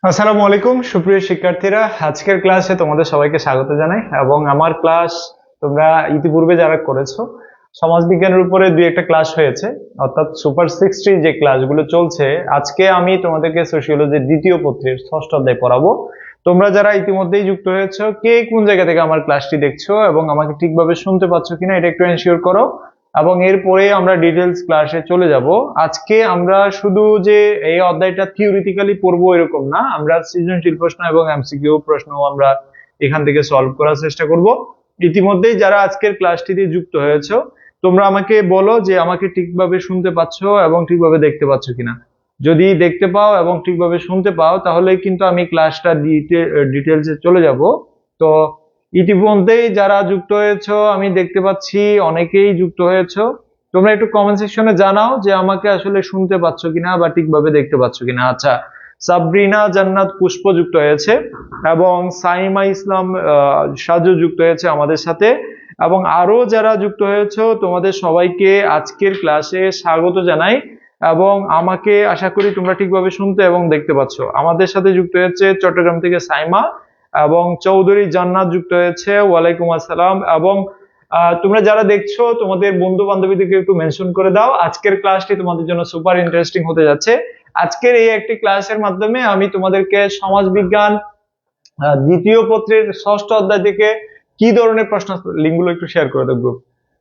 আসসালামু আলাইকুম সুপ্রিয় শিক্ষার্থীরা, আজকের ক্লাসে তোমাদের সবাইকে স্বাগত জানাই। এবং আমার ক্লাস তোমরা ইতিপূর্বে যারা করেছো, সমাজবিজ্ঞানের উপরে দুই একটা ক্লাস হয়েছে, অর্থাৎ সুপার 60 যে ক্লাসগুলো চলছে, আজকে আমি তোমাদেরকে সোশিওলজির দ্বিতীয় পত্রের ষষ্ঠ অধ্যায় পড়াবো। তোমরা যারা ইতিমধ্যেই যুক্ত হয়েছো, কে কোন জায়গা থেকে আমার ক্লাসটি দেখছো এবং আমাকে ঠিকভাবে শুনতে পাচ্ছ কিনা এটা একটু এনশিওর করো, এবং এরপরে আমরা ডিটেলস ক্লাসে চলে যাব। আজকে আমরা শুধু যে এই অধ্যায়টা থিওরিটিক্যালি পড়বো এরকম না, আমরা সৃজনশীল প্রশ্ন এবং এমসিকিউ প্রশ্ন আমরা এখান থেকে সলভ করার চেষ্টা করব। ইতিমধ্যেই যারা আজকের ক্লাসটিতে যুক্ত হয়েছো, তোমরা আমাকে বলো যে আমাকে ঠিকভাবে শুনতে পাচ্ছো এবং ঠিকভাবে দেখতে পাচ্ছ কিনা। যদি দেখতে পাও এবং ঠিকভাবে শুনতে পাও তাহলে কিন্তু আমি ক্লাসটা ডিটেলসে চলে যাব। তো ইতিমধ্যেই যারা যুক্ত হয়েছো আমি দেখতে পাচ্ছি অনেকেই যুক্ত হয়েছো। তোমরা একটু কমেন্ট সেকশনে জানাও যে আমাকে আসলে শুনতে পাচ্ছ কিনা বা ঠিকভাবে দেখতে পাচ্ছ কিনা। আচ্ছা, সাবরিনা জান্নাত পুষ্প যুক্ত হয়েছে এবং সাইমা ইসলাম সাজু যুক্ত হয়েছে আমাদের সাথে, এবং আরো যারা যুক্ত হয়েছো তোমাদের সবাইকে আজকের ক্লাসে স্বাগত জানাই। এবং আমাকে আশা করি তোমরা ঠিকভাবে শুনতে এবং দেখতে পাচ্ছ। আমাদের সাথে যুক্ত হয়েছে চট্টগ্রাম থেকে সাইমা এবং চৌধুরী জান্নাত যুক্ত হয়েছে, ওয়ালাইকুম আসসালাম। এবং তোমরা যারা দেখছো তোমাদের বন্ধু বান্ধবীদেরকে একটু মেনশন করে দাও, আজকের ক্লাসটি তোমাদের জন্য সুপার ইন্টারেস্টিং হতে যাচ্ছে। আজকের এই একটি ক্লাসের মাধ্যমে আমি তোমাদেরকে সমাজবিজ্ঞান দ্বিতীয় পত্রের ষষ্ঠ অধ্যায় থেকে কি ধরনের প্রশ্ন, লিঙ্কগুলো একটু শেয়ার করে দেবো,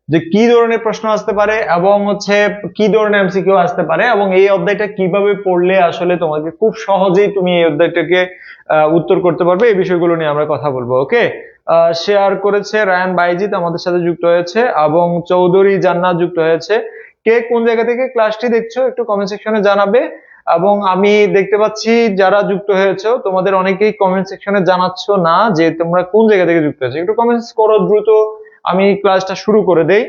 যে কি ধরনের প্রশ্ন আসতে পারে এবং হচ্ছে কি ধরনের এমসিকিউ আসতে পারে, এবং এই অধ্যায়টা কিভাবে পড়লে আসলে তোমাকে খুব সহজেই তুমি এই অধ্যায়টাকে উত্তর করতে পারবে, এই বিষয়গুলো নিয়ে আমরা কথা বলবো। ওকে, শেয়ার করেছে রায়ান বাইজিৎ আমাদের সাথে যুক্ত হয়েছে এবং চৌধুরী জান্নাত যুক্ত হয়েছে। কে কোন জায়গা থেকে ক্লাসটি দেখছো একটু কমেন্ট সেকশনে জানাবে। এবং আমি দেখতে পাচ্ছি যারা যুক্ত হয়েছে তোমাদের অনেকেই কমেন্ট সেকশনে জানাচ্ছ না যে তোমরা কোন জায়গা থেকে যুক্ত হয়েছে, একটু কমেন্টস করো দ্রুত, আমি ক্লাসটা শুরু করে দেই।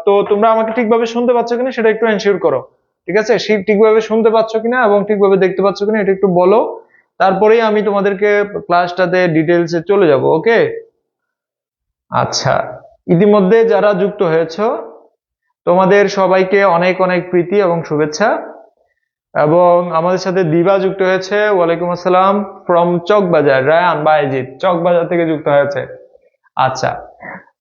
তো তোমরা আমাকে ঠিকভাবে শুনতে পাচ্ছ কিনা সেটা একটু এনশিওর করো, ঠিক আছে? ঠিকভাবে শুনতে পাচ্ছ কিনা এবং ঠিকভাবে দেখতে পাচ্ছ কিনা এটা একটু বলো, তারপরেই আমি তোমাদেরকে ক্লাসটাতে ডিটেলসে চলে যাব। ওকে, আচ্ছা, ইতিমধ্যে যারা যুক্ত হয়েছো তোমাদের সবাইকে অনেক অনেক প্রীতি এবং শুভেচ্ছা। এবং আমাদের সাথে দিবা যুক্ত হয়েছে, ওয়ালাইকুম আসসালাম ফ্রম চকবাজার। রায়ান বাইজিৎ চকবাজার থেকে যুক্ত হয়েছে। আচ্ছা,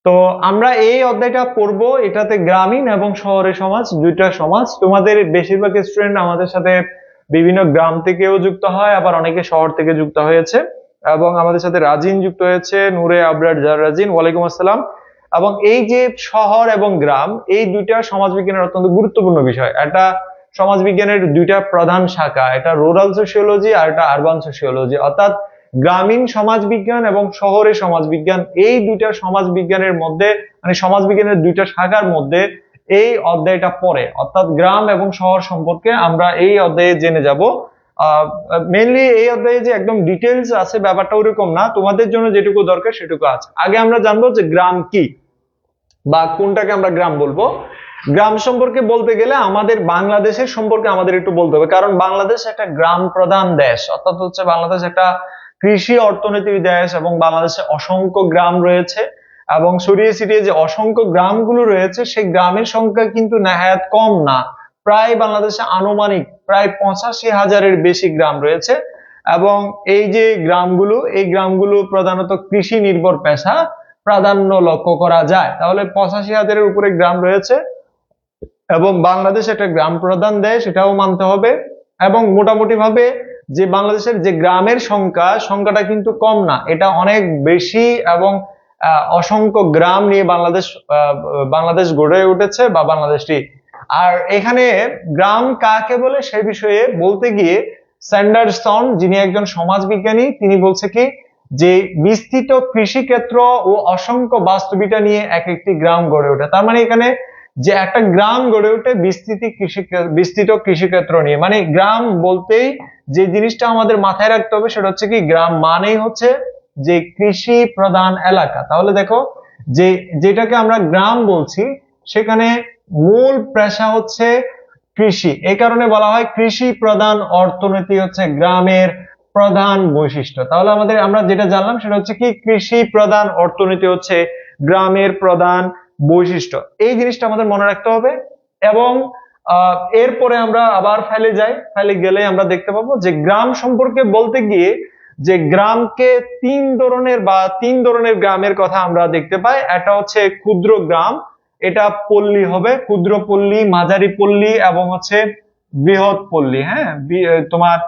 তো আমরা এই অধ্যায়টা পড়বো, এটাতে গ্রামীণ এবং শহরের সমাজ দুইটা সমাজ। তোমাদের বেশিরভাগ স্টুডেন্ট আমাদের সাথে বিভিন্ন গ্রাম থেকেও যুক্ত হয়, আবার অনেকে শহর থেকে যুক্ত হয়েছে। এবং আমাদের সাথে রাজিন যুক্ত হয়েছে, নূরে আবরার জার রাজিন, ওয়ালাইকুম আসসালাম। এবং এই যে শহর এবং গ্রাম এই দুইটা সমাজবিজ্ঞানের অত্যন্ত গুরুত্বপূর্ণ বিষয়। এটা সমাজবিজ্ঞানের দুইটা প্রধান শাখা, এটা রুরাল সোশিওলজি আর এটা আরবান সোশিওলজি, অর্থাৎ গ্রামীণ সমাজবিজ্ঞান এবং শহরের সমাজবিজ্ঞান, এই দুইটা সমাজবিজ্ঞানের মধ্যে মানে সমাজবিজ্ঞানের দুইটা শাখার মধ্যে এই অধ্যায়টা পড়ে। অর্থাৎ গ্রাম এবং শহর সম্পর্কে আমরা এই অধ্যায়ে জেনে যাব। মেইনলি এই অধ্যায়ে যে একদম ডিটেইলস আছে ব্যাপারটা ওরকম না, তোমাদের জন্য যেটুকু দরকার সেটুকু আছে। আগে আমরা জানবো যে গ্রাম কি বা কোনটাকে আমরা গ্রাম বলবো। গ্রাম সম্পর্কে বলতে গেলে আমাদের বাংলাদেশের সম্পর্কে আমাদের একটু বলতে হবে, কারণ বাংলাদেশ একটা গ্রাম প্রধান দেশ, অর্থাৎ হচ্ছে বাংলাদেশ একটা কৃষি অর্থনীতির দেশ এবং বাংলাদেশে অসংখ্য গ্রাম রয়েছে। এবং ছড়িয়ে ছিটিয়ে যে অসংখ্য গ্রামগুলো রয়েছে সেই গ্রামের সংখ্যা কিন্তু নেহায়াত কম না, প্রায় বাংলাদেশে আনুমানিক প্রায় 85,000-এর বেশি গ্রাম রয়েছে। এবং এই যে গ্রামগুলো, এই গ্রামগুলো প্রধানত কৃষি নির্ভর পেশা প্রাধান্য লক্ষ্য করা যায়। তাহলে 85,000-এর উপরে গ্রাম রয়েছে এবং বাংলাদেশ একটা গ্রাম প্রধান দেশ, এটাও মানতে হবে। এবং মোটামুটি ভাবে যে বাংলাদেশের যে গ্রামের সংখ্যাটা কিন্তু কম না, এটা অনেক বেশি। এবং অসংখ্য গ্রাম নিয়ে বাংলাদেশ গড়ে উঠেছে বা বাংলাদেশটি। আর এখানে গ্রাম কাকে বলে সে বিষয়ে বলতে গিয়ে স্যান্ডারসন, যিনি একজন সমাজবিজ্ঞানী, তিনি বলছে কি যে বিস্তৃত কৃষিক্ষেত্র ও অসংখ্য বাস্তবিতা নিয়ে এক একটি গ্রাম গড়ে ওঠে। তার মানে এখানে যে একটা গ্রাম গড়ে ওঠে বিস্তৃত কৃষিক্ষেত্র নিয়ে, মানে গ্রাম বলতেই যে জিনিসটা আমাদের মাথায় রাখতে হবে সেটা হচ্ছে কি গ্রাম মানেই হচ্ছে যে কৃষি প্রধান এলাকা। তাহলে দেখো যে যেটাকে আমরা গ্রাম বলছি সেখানে মূল পেশা হচ্ছে কৃষি, এই কারণে বলা হয় কৃষি প্রধান অর্থনীতি হচ্ছে গ্রামের প্রধান বৈশিষ্ট্য। তাহলে আমরা যেটা জানলাম সেটা হচ্ছে কি কৃষি প্রধান অর্থনীতি হচ্ছে গ্রামের প্রধান বৈশিষ্ট্য, এই জিনিসটা আমাদের মনে রাখতে হবে। এবং এরপরে আমরা আবার ফাইলে যাই, ফাইলে গেলে আমরা দেখতে পাবো যে গ্রাম সম্পর্কে বলতে গিয়ে যে গ্রামকে তিন ধরনের গ্রামের কথা আমরা দেখতে পাই। একটা হচ্ছে ক্ষুদ্র গ্রাম, এটা পল্লী হবে, ক্ষুদ্র পল্লী, মাঝারি পল্লী এবং হচ্ছে বৃহৎ পল্লী। হ্যাঁ, তোমার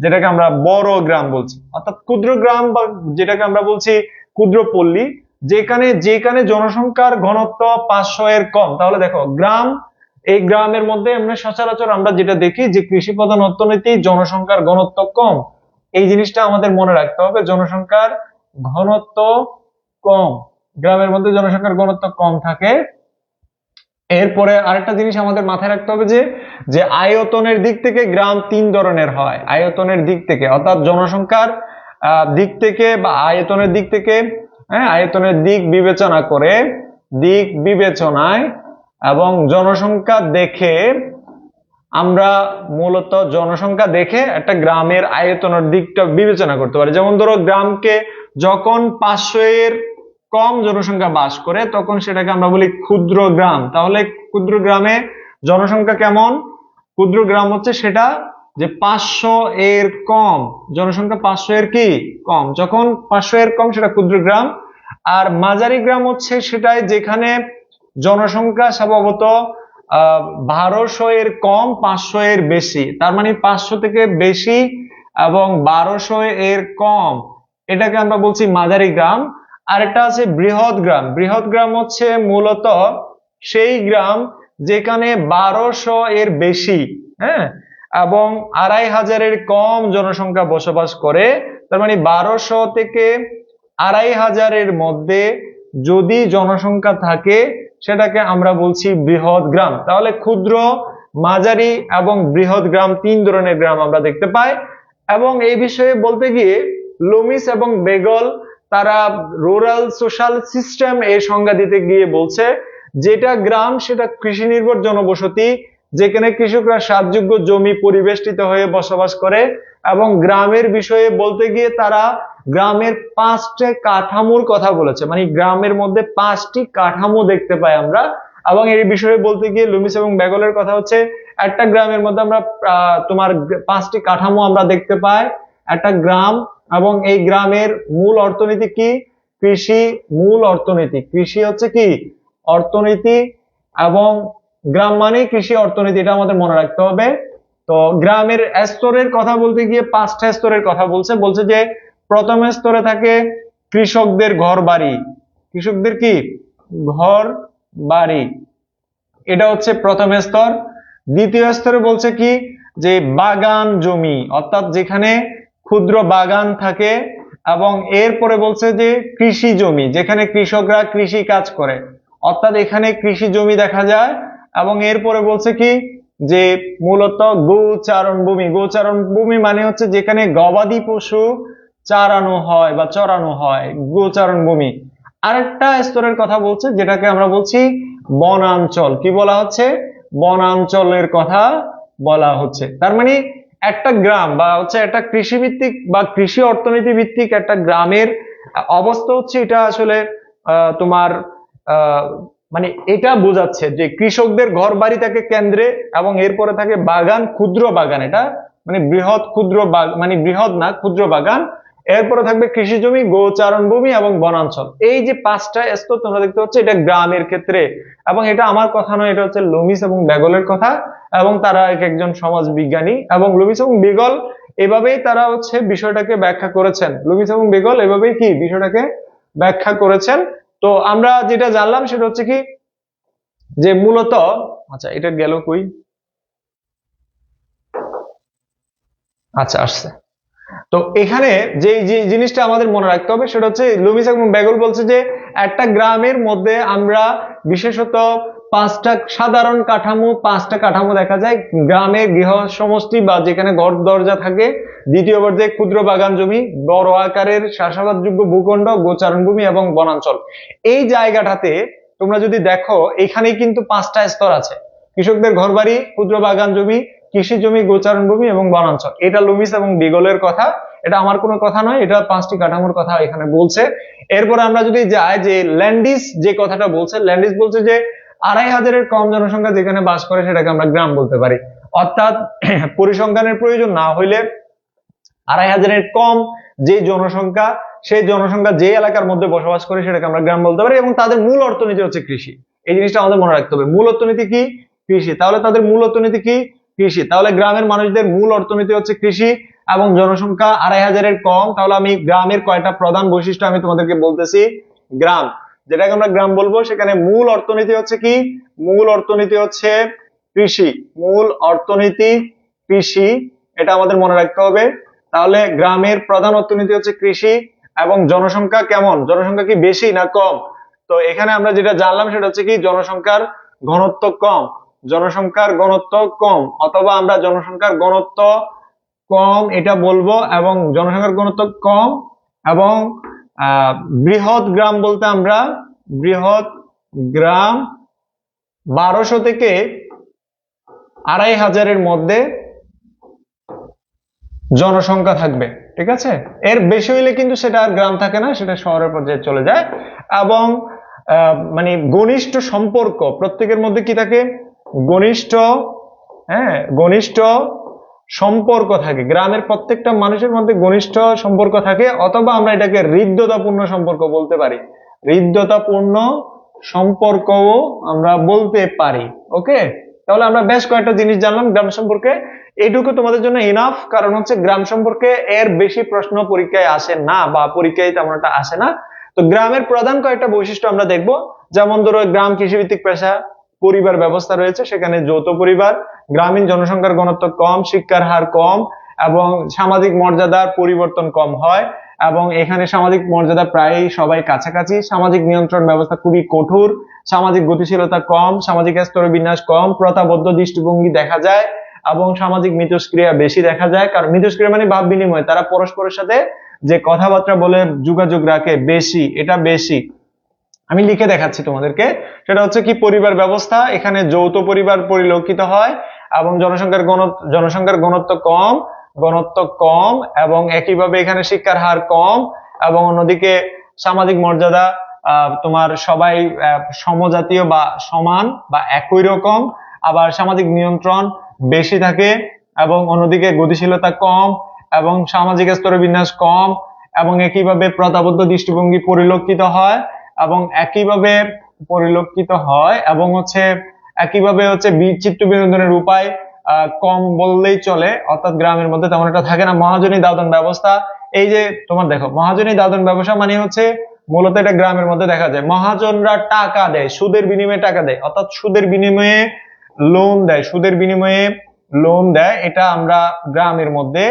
যেটাকে আমরা বড় গ্রাম বলছি, অর্থাৎ ক্ষুদ্র গ্রাম বা যেটাকে আমরা বলছি ক্ষুদ্র পল্লী, যেখানে জনসংখ্যার ঘনত্ব 500 এর কম। তাহলে দেখো এই গ্রামের মধ্যে আমরা সচরাচর আমরা যেটা দেখি যে কৃষি প্রধান অর্থনীতি, জনসংখ্যার ঘনত্ব কম, এই জিনিসটা আমাদের মনে রাখতে হবে, জনসংখ্যার ঘনত্ব কম, গ্রামের মধ্যে জনসংখ্যার ঘনত্ব কম থাকে। এরপরে আরেকটা জিনিস আমাদের মাথায় রাখতে হবে যে আয়তনের দিক থেকে গ্রাম তিন ধরনের হয়। আয়তনের দিক থেকে অর্থাৎ জনসংখ্যার দিক থেকে বা আয়তনের দিক থেকে, হ্যাঁ, আয়তনের দিক বিবেচনায় এবং জনসংখ্যা দেখে আমরা মূলত জনসংখ্যা দেখে একটা গ্রামের আয়তনের দিকটা বিবেচনা করতে পারি। যেমন ধরো গ্রামকে যখন 500 এর কম জনসংখ্যা বাস করে তখন সেটাকে আমরা বলি ক্ষুদ্র গ্রাম। তাহলে ক্ষুদ্র গ্রামে জনসংখ্যা কেমন? ক্ষুদ্র গ্রাম হচ্ছে সেটা যে 500 এর কম, জনসংখ্যা 500 এর কি কম, যখন 500 এর কম সেটা ক্ষুদ্র গ্রাম। আর মাঝারি গ্রাম হচ্ছে সেটাই যেখানে জনসংখ্যা স্বভাবত 1200 এর কম, 500 এর বেশি, তার মানে 500 থেকে বেশি এবং 1200 এর কম, এটাকে আমরা বলছি মাঝারি গ্রাম। আরেকটা আছে বৃহৎ গ্রাম। বৃহৎ গ্রাম হচ্ছে মূলত সেই গ্রাম যেখানে 1200 এর বেশি, হ্যাঁ, এবং 2500 এর কম জনসংখ্যা বসবাস করে। তার মানে 1200 থেকে 2500 এর মধ্যে যদি জনসংখ্যা থাকে সেটাকে আমরা বলছি বৃহৎ গ্রাম। তাহলে ক্ষুদ্র, মাঝারি এবং বৃহৎ গ্রাম তিন ধরনের গ্রাম আমরা দেখতে পাই। এবং এই বিষয়ে বলতে গিয়ে লুমিস এবং বেগল তারা রুরাল সোশ্যাল সিস্টেম এর সংজ্ঞা দিতে গিয়ে বলছে যেটা গ্রাম সেটা কৃষি নির্ভর জনবসতি, যেখানে কৃষকরা সাতযোগ্য জমি পরিবেষ্টিত হয়ে বসবাস করে। এবং গ্রামের বিষয়ে বলতে গিয়ে তারা গ্রামের 5টা কাঠামোর কথা বলেছে, মানে গ্রামের মধ্যে 5টি কাঠামো দেখতে পাই আমরা। এবং এই বিষয়ে বলতে গিয়ে লুমিস এবং বেগলের কথা হচ্ছে একটা গ্রামের মধ্যে আমরা তোমার 5টি কাঠামো আমরা দেখতে পাই, একটা গ্রাম। এবং এই গ্রামের মূল অর্থনীতি কি? কৃষি। মূল অর্থনীতি কৃষি হচ্ছে কি অর্থনীতি, এবং গ্রাম মানে কৃষি অর্থনীতি, এটা আমাদের মনে রাখতে হবে। তো গ্রামের স্তরের কথা বলতে গিয়ে 5টা স্তরের কথা বলছে যে প্রথম স্তরে থাকে কৃষকদের ঘর বাড়ি, কৃষকদের কি ঘর বাড়ি, এটা হচ্ছে প্রথম স্তর। দ্বিতীয় স্তরে বলছে কি যে বাগান জমি, অর্থাৎ যেখানে ক্ষুদ্র বাগান থাকে। এবং এরপরে বলছে যে কৃষি জমি, যেখানে কৃষকরা কৃষি কাজ করে, অর্থাৎ এখানে কৃষি জমি দেখা যায়। এবং এরপরে বলছে কি যে মূলত গোচারণ ভূমি। গোচারণ ভূমি মানে হচ্ছে যেখানে গবাদি পশু চারানো হয় বা চড়ানো হয়, গোচারণ ভূমি। আরেকটা স্তরের কথা বলছে যেটাকে আমরা বলছি বনাঞ্চল। কি বলা হচ্ছে? বনাঞ্চলের কথা বলা হচ্ছে। তার মানে একটা গ্রাম বা হচ্ছে একটা কৃষি ভিত্তিক বা কৃষি অর্থনীতি ভিত্তিক একটা গ্রামের অবস্থা হচ্ছে এটা আসলে তোমার মানে এটা বোঝাচ্ছে যে কৃষকদের ঘর বাড়ি থাকে কেন্দ্রে, এবং এরপরে থাকে বাগান, ক্ষুদ্র বাগান, এটা মানে বৃহৎ ক্ষুদ্র মানে বৃহৎ না, ক্ষুদ্র বাগান। এরপরে থাকবে কৃষি জমি, গোচারণ ভূমি এবং বনাঞ্চল। এই যে 5টা স্তর তোমরা দেখতে পাচ্ছ, এটা গ্রামের ক্ষেত্রে। এবং এটা আমার কথা নয়, এটা হচ্ছে লুমিস এবং বেগলের কথা। এবং তারা একজন সমাজ বিজ্ঞানী, এবং লুমিস এবং বেগল এভাবেই তারা হচ্ছে বিষয়টাকে ব্যাখ্যা করেছেন। লুমিস এবং বেগল এভাবেই কি বিষয়টাকে ব্যাখ্যা করেছেন। তো আমরা যেটা জানলাম সেটা হচ্ছে কি যে মূলত, আচ্ছা এটা গেল কই, আচ্ছা, আসছে। তো এখানে যে জিনিসটা আমাদের মনে রাখতে হবে সেটা হচ্ছে লুমিস এবং বেগল বলছে যে একটা গ্রামের মধ্যে আমরা বিশেষত পাঁচটা কাঠামো দেখা যায়। গ্রামের গৃহ সমষ্টি বা যেখানে ঘর দরজা থাকে, দ্বিতীয় পর্যায়ে ক্ষুদ্র বাগান জমি, বড় আকারের চাষাবাদযোগ্য ভূখণ্ড, গোচারণ ভূমি এবং বনাঞ্চল। এই জায়গাটাতে তোমরা যদি দেখো এখানেই কিন্তু পাঁচটা স্তর আছে: কৃষকদের ঘরবাড়ি, ক্ষুদ্র বাগান জমি, কৃষি জমি, গোচারণ ভূমি এবং বনাঞ্চল। এটা লুমিস এবং বিগলের কথা, এটা আমার কোনো কথা নয়, এটা পাঁচটি কাঠামোর কথা এখানে বলছে। এরপর আমরা যদি যাই যে ল্যান্ডিস যে কথাটা বলছে, ল্যান্ডিস বলছে যে 2500-এর কম জনসংখ্যা যেখানে বাস করে সেটাকে আমরা গ্রাম বলতে পারি। অর্থাৎ পরিসংখ্যানের প্রয়োজন না হইলে 2500-এর কম যে জনসংখ্যা, সেই জনসংখ্যা যে এলাকার মধ্যে বসবাস করে সেটাকে আমরা গ্রাম বলতে পারি, এবং তাদের মূল অর্থনীতি হচ্ছে কৃষি। এই জিনিসটা আমাদের মনে রাখতে হবে, মূল অর্থনীতি কি? কৃষি। তাহলে তাদের মূল অর্থনীতি কি? কৃষি। তাহলে গ্রামের মানুষদের মূল অর্থনীতি হচ্ছে কৃষি এবং জনসংখ্যা 2500-এর কম। তাহলে আমি গ্রামের কয়টা প্রধান বৈশিষ্ট্য আমি তোমাদেরকে বলতেছি। গ্রাম, যেটাকে আমরা গ্রাম বলবো, সেখানে মূল অর্থনীতি হচ্ছে কি? মূল অর্থনীতি হচ্ছে কৃষি। মূল অর্থনীতি কৃষি, এটা আমাদের মনে রাখতে হবে। তাহলে গ্রামের প্রধান অর্থনীতি হচ্ছে কৃষি। এবং জনসংখ্যা কেমন? জনসংখ্যা কি বেশি না কম? তো এখানে আমরা যেটা জানলাম সেটা হচ্ছে কি জনসংখ্যার ঘনত্ব কম। জনসংখ্যার ঘনত্ব কম, অথবা আমরা জনসংখ্যার ঘনত্ব কম এটা বলবো, এবং জনসংখ্যার ঘনত্ব কম এবং বৃহৎ গ্রাম বলতে আমরা বৃহৎ গ্রাম 1200 থেকে 2500-এর মধ্যে জনসংখ্যা থাকবে। ঠিক আছে, এর বেশি হইলে কিন্তু সেটা আর গ্রাম থাকে না, সেটা শহরের পর্যায়ে চলে যায়। এবং মানে ঘনিষ্ঠ সম্পর্ক প্রত্যেকের মধ্যে কি থাকে? ঘনিষ্ঠ, ঘনিষ্ঠ সম্পর্ক থাকে। গ্রামের প্রত্যেকটা মানুষের মধ্যে ঘনিষ্ঠ সম্পর্ক থাকে, অথবা আমরা এটাকে হৃদ্যতাপূর্ণ সম্পর্ক বলতে পারি। হৃদ্যতাপূর্ণ সম্পর্কও আমরা বলতে পারি। ওকে, তাহলে আমরা বেশ কয়েকটা জিনিস জানলাম গ্রাম সম্পর্কে। এইটুকু তোমাদের জন্য ইনাফ, কারণ হচ্ছে গ্রাম সম্পর্কে এর বেশি প্রশ্ন পরীক্ষায় আসে না, বা পরীক্ষায় তেমন একটা আসে না। তো গ্রামের প্রধান কয়েকটা বৈশিষ্ট্য আমরা দেখব। যেমন ধরো, গ্রাম কৃষিভিত্তিক পেশা, পরিবার ব্যবস্থা রয়েছে, সেখানে যৌথ পরিবার, গ্রামীণ জনসংখ্যার ঘনত্ব কম, শিক্ষার হার কম, এবং সামাজিক মর্যাদার পরিবর্তন কম হয়, এবং এখানে সামাজিক মর্যাদা প্রায় সবাই কাছাকাছি। সামাজিক নিয়ন্ত্রণ ব্যবস্থা খুবই কঠোর, সামাজিক গতিশীলতা কম, সামাজিক স্তর বিন্যাস কম, প্রথাবদ্ধ দৃষ্টিভঙ্গি দেখা যায়, এবং সামাজিক মিথস্ক্রিয়া বেশি দেখা যায়। কারণ মিথস্ক্রিয়া মানে ভাব বিনিময়, তারা পরস্পরের সাথে যে কথাবার্তা বলে যোগাযোগ রাখে বেশি, এটা বেশি। আমি লিখে দেখাচ্ছি তোমাদেরকে। সেটা হচ্ছে কি পরিবার ব্যবস্থা, এখানে যৌথ পরিবার পরিলক্ষিত হয়, এবং জনসংখ্যার ঘনত্ব কম, এবং একইভাবে এখানে শিক্ষার হার কম, এবং অন্যদিকে সামাজিক মর্যাদা তোমার সবাই সমজাতীয় বা সমান বা একই রকম। আবার সামাজিক নিয়ন্ত্রণ বেশি থাকে, এবং অন্যদিকে গতিশীলতা কম, এবং সামাজিক স্তরের বিন্যাস কম, এবং একইভাবে প্রথাবদ্ধ দৃষ্টিভঙ্গি পরিলক্ষিত হয়, এবং একইভাবে একইভাবে হচ্ছে চিত্ত বিনোদনের উপায় কম বললেই চলে। অর্থাৎ গ্রামের মধ্যে তেমন একটা থাকে না। মহাজনী দাদন ব্যবস্থা, এই যে তোমার দেখো, মহাজনী দাদন ব্যবসা মানে হচ্ছে মূলত এটা গ্রামের মধ্যে দেখা যায়। মহাজনরা টাকা দেয়, সুদের বিনিময়ে টাকা দেয়, অর্থাৎ সুদের বিনিময়ে লোন দেয়, এটা আমরা গ্রামের মধ্যে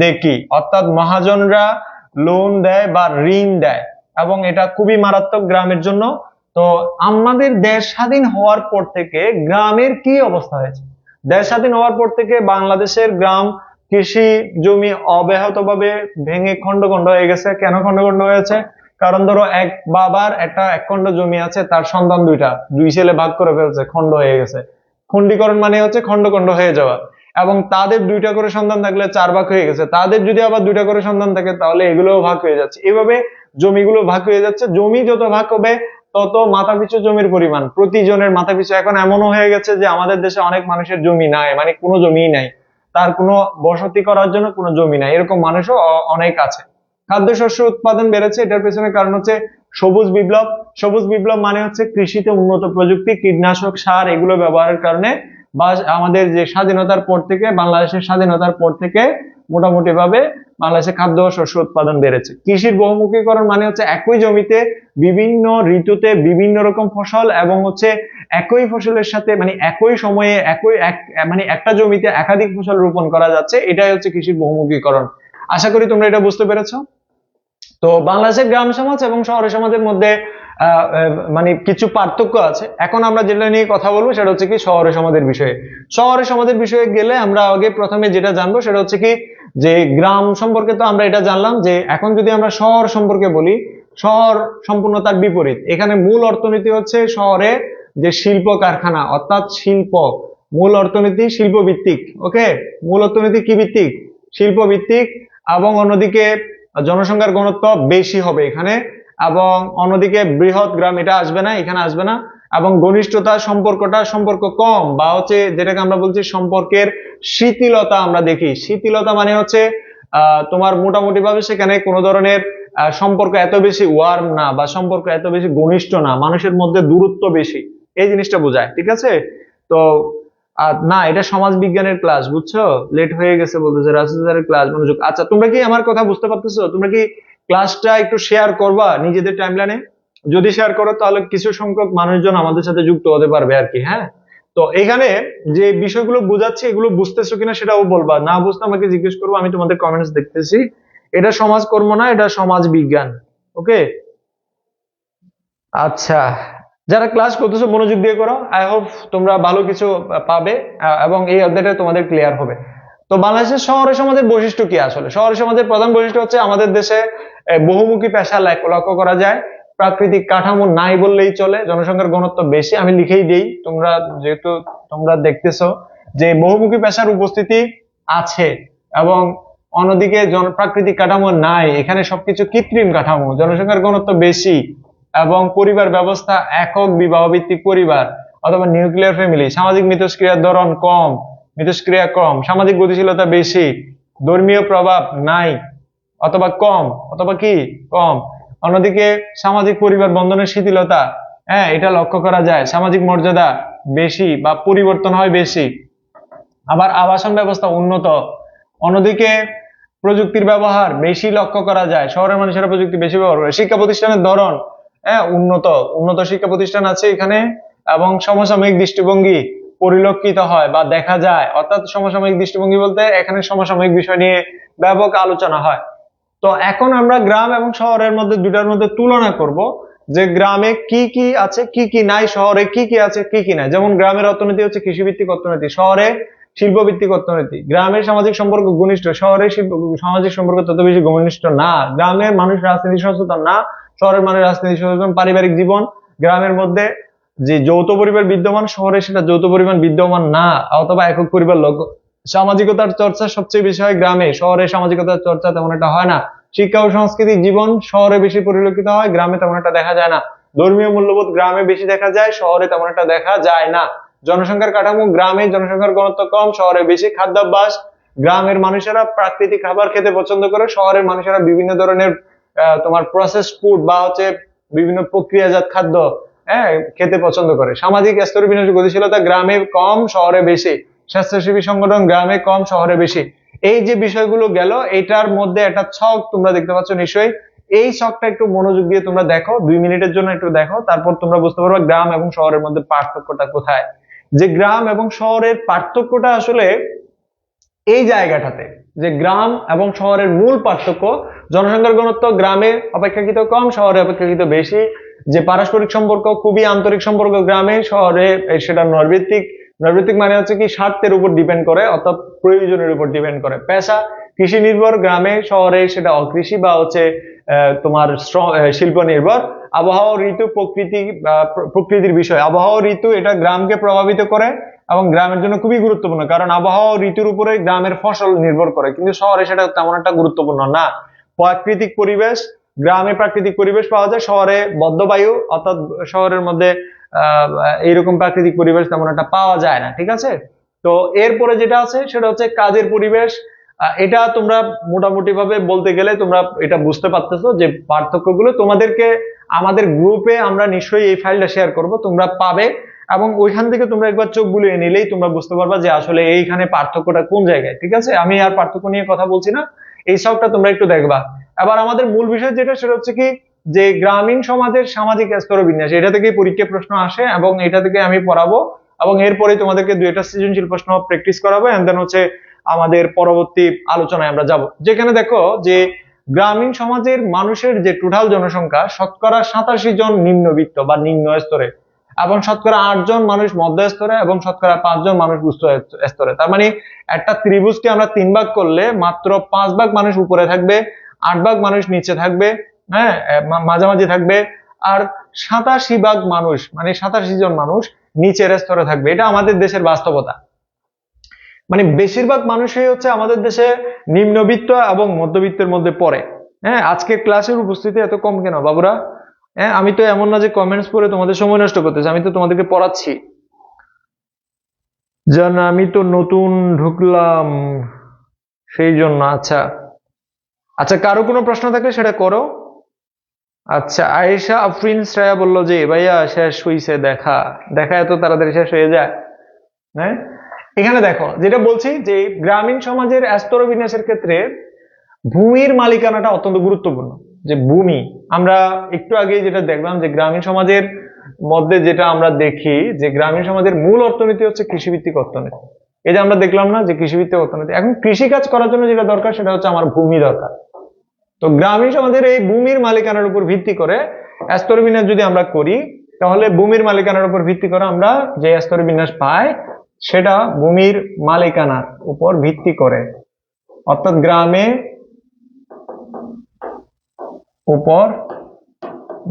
দেখি। অর্থাৎ মহাজনরা লোন দেয় বা ঋণ দেয়, এবং এটা খুবই মারাত্মক গ্রামের জন্য। তো আমাদের দেশ স্বাধীন হওয়ার পর থেকে গ্রামের কি অবস্থা হয়েছে? দেশ স্বাধীন হওয়ার পর থেকে বাংলাদেশের গ্রাম কৃষি জমি অব্যাহতভাবে ভেঙে খন্ড খন্ড হয়ে গেছে। কেন খন্ড খন্ড হয়েছে? কারণ ধরো, এক বাবার এক খন্ড জমি আছে, তার সন্তান দুই ছেলে ভাগ করে ফেলছে, খন্ড হয়ে গেছে। খণ্ডীকরণ মানে হচ্ছে খন্ড খন্ড হয়ে যাওয়া। এবং তাদের 2টা করে সন্তান থাকলে 4 ভাগ হয়ে গেছে, তাদের যদি আবার 2টা করে সন্তান থাকে তাহলে এগুলোও ভাগ হয়ে যাচ্ছে। এভাবে জমিগুলো ভাগ হয়ে যাচ্ছে। জমি যত ভাগ হবে তত মাথাপিছু জমির পরিমাণ, প্রতিজনের মাথাপিছু এখন এমনও হয়ে গেছে যে আমাদের দেশে অনেক মানুষের জমি নাই, মানে কোনো জমিই নাই, তার কোনো বসতি করার জন্য কোনো জমি নাই, এরকম মানুষও অনেক আছে। খাদ্যশস্য উৎপাদন বেড়েছে, এটার পেছনে কারণ হচ্ছে সবুজ বিপ্লব। সবুজ বিপ্লব মানে হচ্ছে কৃষিতে উন্নত প্রযুক্তি, কীটনাশক, সার এগুলো ব্যবহারের কারণে, বা আমাদের যে স্বাধীনতার পর থেকে, বাংলাদেশের স্বাধীনতার পর থেকে মোটামুটি ভাবে বাংলাদেশে খাদ্য ও শস্য উৎপাদন বেড়েছে। কৃষির বহুমুখীকরণ মানে হচ্ছে একই জমিতে বিভিন্ন ঋতুতে বিভিন্ন রকম ফসল এবং হচ্ছে একই ফসলের সাথে মানে একই সময়ে মানে একটা জমিতে একাধিক ফসল রোপণ করা যাচ্ছে, এটাই হচ্ছে কৃষির বহুমুখীকরণ। আশা করি তোমরা এটা বুঝতে পেরেছো। তো বাংলাদেশের গ্রাম সমাজ এবং শহরের সমাজের মধ্যে মানে কিছু পার্থক্য আছে। এখন আমরা যেটা নিয়ে কথা বলবো সেটা হচ্ছে কি শহরের সমাজের বিষয়ে। শহরের সমাজের বিষয়ে গেলে আমরা আগে প্রথমে যেটা জানবো সেটা হচ্ছে কি যে গ্রাম সম্পর্কে তো আমরা এটা জানলাম, যে এখন যদি আমরা শহর সম্পর্কে বলি, শহর সম্পূর্ণ তার বিপরীত। এখানে মূল অর্থনীতি হচ্ছে শহরে যে শিল্প কারখানা অর্থাৎ শিল্প, মূল অর্থনীতি শিল্প ভিত্তিক। ওকে, মূল অর্থনীতি কি ভিত্তিক? শিল্প ভিত্তিক। এবং অন্যদিকে জনসংখ্যার ঘনত্ব বেশি হবে এখানে, এবং অন্যদিকে বৃহৎ গ্রাম এটা আসবে না, এখানে আসবে না। এবং ঘনিষ্ঠতা সম্পর্ক কম, বা হচ্ছে যেটাকে আমরা বলছি সম্পর্কের শিথিলতা আমরা দেখি। শিথিলতা মানে হচ্ছে তোমার মোটামুটি ভাবে সেখানে কোনো ধরনের সম্পর্ক এত বেশি ওয়ার্ম না, বা সম্পর্ক এত বেশি ঘনিষ্ঠ না, মানুষের মধ্যে দূরত্ব বেশি, এই জিনিসটা বোঝায়। ঠিক আছে? তো না, এটা সমাজ বিজ্ঞানের ক্লাস, বুঝছো? লেট হয়ে গেছে বলতেছে, রাসেলের ক্লাস, মনোযোগ। আচ্ছা, তোমরা কি আমার কথা বুঝতে পারতেছো? তোমরা কি ক্লাসটা একটু শেয়ার করবা নিজেদের টাইমলাইনে? যদি শেয়ার করো তাহলে কিছু সংখ্যক মানুষজন আমাদের সাথে যুক্ত হতে পারবে আর কি। হ্যাঁ, তো এখানে যে বিষয়গুলো বোঝাচ্ছি এগুলো বুঝতেছো কিনা সেটাও বলবা, না বুঝতে আমাকে জিজ্ঞেস করবো, আমি তোমাদের কমেন্টস দেখতেছি। এটা সমাজকর্ম না, এটা সমাজ বিজ্ঞান। ওকে, আচ্ছা, যারা ক্লাস করতেছো মনোযোগ দিয়ে করো, আই হোপ তোমরা ভালো কিছু পাবে এবং এই অধ্যায়টা তোমাদের ক্লিয়ার হবে। তো বাংলাদেশের শহরের সমাজের বৈশিষ্ট্য কি? আসলে শহরের সমাজের প্রধান বৈশিষ্ট্য হচ্ছে আমাদের দেশে বহুমুখী পেশা লক্ষ্য করা যায়, প্রাকৃতিক কাঠামো নাই বললেই চলে, জনসংখ্যার ঘনত্ব বেশি, আমি লিখেই দেই, তোমরা যেহেতু তোমরা দেখতেছো যে বহুমুখী পেশার উপস্থিতি আছে, এবং অন্যদিকে প্রাকৃতিক কাঠামো নাই, এখানে সবকিছু কৃত্রিম কাঠামো, জনসংখ্যার ঘনত্ব বেশি, এবং পরিবার ব্যবস্থা একক বিবাহ ভিত্তিক পরিবার অথবা নিউক্লিয়ার ফ্যামিলি, সামাজিক মিথস্ক্রিয়ার ধরন কম, মিথস্ক্রিয়া কম, সামাজিক গতিশীলতা বেশি, ধর্মীয় প্রভাব নাই অথবা কম, অথবা কি কম। অন্যদিকে সামাজিক পরিবার বন্ধনের শিথিলতা, হ্যাঁ, এটা লক্ষ্য করা যায়, সামাজিক মর্যাদা বেশি বা পরিবর্তন হয় বেশি। আবার আবাসন ব্যবস্থা উন্নত। অন্যদিকে প্রযুক্তির ব্যবহার বেশি লক্ষ্য করা যায়, শহরের মানুষেরা প্রযুক্তি বেশি ব্যবহার করে। শিক্ষা প্রতিষ্ঠানের ধরন, হ্যাঁ, উন্নত শিক্ষা প্রতিষ্ঠান আছে এখানে, এবং সমসাময়িক দৃষ্টিভঙ্গি পরিলক্ষিত হয় বা দেখা যায়। অর্থাৎ সমসাময়িক দৃষ্টিভঙ্গি বলতে এখানে সমসাময়িক বিষয় নিয়ে ব্যাপক আলোচনা হয়। তো এখন আমরা গ্রাম এবং শহরের মধ্যে দুটার মধ্যে তুলনা করব, যে গ্রামে কি কি আছে কি কি নাই, শহরে কি কি আছে কি কি নাই। যেমন গ্রামের অর্থনীতি হচ্ছে কৃষিভিত্তিক অর্থনীতি, শহরে শিল্পভিত্তিক অর্থনীতি। গ্রামের সামাজিক সম্পর্ক ঘনিষ্ঠ, শহরে সামাজিক সম্পর্ক তত বেশি ঘনিষ্ঠ না। গ্রামের মানুষ রাজনীতি সচেতন না, শহরের মানুষ রাজনীতি সচেতন। পারিবারিক জীবন, গ্রামের মধ্যে যে যৌথ পরিবার বিদ্যমান, শহরে সেটা যৌথ পরিবার বিদ্যমান না, অথবা একক পরিবার লক্ষ্য। সামাজিকতার চর্চা সবচেয়ে বেশি হয় গ্রামে, শহরে সামাজিকতার চর্চা তেমন একটা হয় না। শিক্ষা ও সাংস্কৃতিক জীবন শহরে বেশি পরিলক্ষিত হয়, গ্রামে তেমন একটা দেখা যায় না। ধর্মীয় মূল্যবোধ গ্রামে বেশি দেখা যায়, শহরে তেমন একটা দেখা যায় না। জনসংখ্যার কাঠামো, গ্রামে জনসংখ্যার ঘনত্ব কম, শহরে বেশি। খাদ্যাভ্যাস, গ্রামের মানুষেরা প্রাকৃতিক খাবার খেতে পছন্দ করে, শহরের মানুষেরা বিভিন্ন ধরনের তোমার প্রসেসড ফুড বা হচ্ছে বিভিন্ন প্রক্রিয়াজাত খাদ্য, হ্যাঁ, খেতে পছন্দ করে। সামাজিক স্তর বিন্যাস গতিশীলতা গ্রামে কম, শহরে বেশি। স্বেচ্ছাসেবী সংগঠন গ্রামে কম, শহরে বেশি। এই যে বিষয়গুলো গেল, এটার মধ্যে একটা ছক তোমরা দেখতে পাচ্ছ নিশ্চয়ই। এই ছকটা একটু মনোযোগ দিয়ে তোমরা দেখো, 2 মিনিটের জন্য একটু দেখো, তারপর তোমরা বুঝতে পারবে গ্রাম এবং শহরের মধ্যে পার্থক্যটা কোথায়। যে গ্রাম এবং শহরের পার্থক্যটা আসলে এই জায়গাটাতে, যে গ্রাম এবং শহরের মূল পার্থক্য, জনসংখ্যার ঘনত্ব গ্রামে অপেক্ষাকৃত কম, শহরে অপেক্ষাকৃত বেশি। যে পারস্পরিক সম্পর্ক খুবই আন্তরিক সম্পর্ক গ্রামে, শহরে সেটা নৈর্ব্যক্তিক। নৈর্ব্যক্তিক মানে হচ্ছে কি স্বার্থের উপর ডিপেন্ড করে, অর্থাৎ প্রয়োজনের উপর ডিপেন্ড করে। পেশা কৃষি নির্ভর গ্রামে, শহরে সেটা অকৃষি বা হচ্ছে তোমার শিল্প নির্ভর। আবহাওয়া ঋতু প্রকৃতির বিষয়, আবহাওয়া ঋতু এটা গ্রামকে প্রভাবিত করে এবং গ্রামের জন্য খুবই গুরুত্বপূর্ণ, কারণ আবহাওয়া ঋতুর উপরে গ্রামের ফসল নির্ভর করে, কিন্তু শহরে সেটা তেমন একটা গুরুত্বপূর্ণ না। প্রাকৃতিক পরিবেশ, গ্রামে প্রাকৃতিক পরিবেশ পাওয়া যায়, শহরে বদ্ধবায়ু, অর্থাৎ শহরের মধ্যে এইরকম প্রাকৃতিক পরিবেশ তেমন একটা পাওয়া যায় না। ঠিক আছে? তো এরপরে যেটা আছে সেটা হচ্ছে কাজের পরিবেশ। এটা তোমরা মোটামুটি ভাবে বলতে গেলে তোমরা এটা বুঝতে পারতেছো যে পার্থক্যগুলো তোমাদেরকে আমাদের গ্রুপে আমরা নিশ্চয়ই এই ফাইলটা শেয়ার করব, তোমরা পাবে এবং ওইখান থেকে তোমরা একবার চোখ বুলিয়ে নিলেই তোমরা বুঝতে পারবা যে আসলে এইখানে পার্থক্যটা কোন জায়গায়। ঠিক আছে, আমি আর পার্থক্য নিয়ে কথা বলছি না, এই সবটা তোমরা একটু দেখবা। এবার আমাদের মূল বিষয় যেটা, সেটা হচ্ছে কি, যে গ্রামীণ সমাজের সামাজিক স্তর বিন্যাস, এটা থেকে পরীক্ষা প্রশ্ন আসে এবং এটা থেকে আমি পড়াবো, এবং এরপরে তোমাদেরকে দুইটা সৃজনশীল প্রশ্ন প্র্যাকটিস করাবো, এন্ড দেন হচ্ছে আমাদের পরবর্তী আলোচনায় আমরা যাব। যেখানে দেখো যে গ্রামীণ সমাজের মানুষের যে টোটাল জনসংখ্যা, শতকরা 87 জন নিম্নবিত্ত বা নিম্ন স্তরে, এবং শতকরা 8 জন মানুষ মধ্য স্তরে, এবং শতকরা 5 জন মানুষ উচ্চ স্তরে। তার মানে একটা ত্রিভুজকে আমরা 3 ভাগ করলে মাত্র 5 ভাগ মানুষ উপরে থাকবে, 8 ভাগ মানুষ নিচে থাকবে, হ্যাঁ, মাঝামাঝি থাকবে, আর 87 ভাগ মানুষ মানে 87 জন মানুষ নিচের স্তরে থাকবে। এটা আমাদের দেশের বাস্তবতা। মানে বেশিরভাগ মানুষই হচ্ছে আমাদের দেশে নিম্নবিত্ত এবং মধ্যবিত্তের মধ্যে পড়ে। হ্যাঁ, আজকে ক্লাসের উপস্থিতি এত কম কেন বাবুরা? হ্যাঁ, আমি তো এমন না যে কমেন্টস পড়ে তোমাদের সময় নষ্ট করতেছি, আমি তো তোমাদেরকে পড়াচ্ছি। জান আমি তো নতুন ঢুকলাম সেই জন্য। আচ্ছা আচ্ছা, কারো কোনো প্রশ্ন থাকলে সেটা করো। আচ্ছা, আয়েশা আফরিন শ্রেয়া বললো যে ভাইয়া শেষ হইছে দেখা। দেখা এত তাড়াতাড়ি শেষ হয়ে যায়? হ্যাঁ, এখানে দেখো যেটা বলছি, যে গ্রামীণ সমাজের স্তর বিন্যাসের ক্ষেত্রে ভূমির মালিকানাটা অত্যন্ত গুরুত্বপূর্ণ। যে ভূমি, আমরা একটু আগে যেটা দেখলাম যে গ্রামীণ সমাজের মধ্যে যেটা আমরা দেখি, যে গ্রামীণ সমাজের মূল অর্থনীতি হচ্ছে কৃষিভিত্তিক অর্থনীতি। এই যে আমরা দেখলাম না যে কৃষিভিত্তিক অর্থনীতি, এখন কৃষি কাজ করার জন্য যেটা দরকার সেটা হচ্ছে আমার ভূমি দরকার। তো গ্রামীণ সমাজের এই ভূমির মালিকানার উপর ভিত্তি করে স্তর বিন্যাস যদি আমরা করি, তাহলে ভূমির মালিকানার উপর ভিত্তি করে আমরা যে স্তর বিন্যাস পাই সেটা ভূমির মালিকানার উপর ভিত্তি করে, অর্থাৎ গ্রামে উপর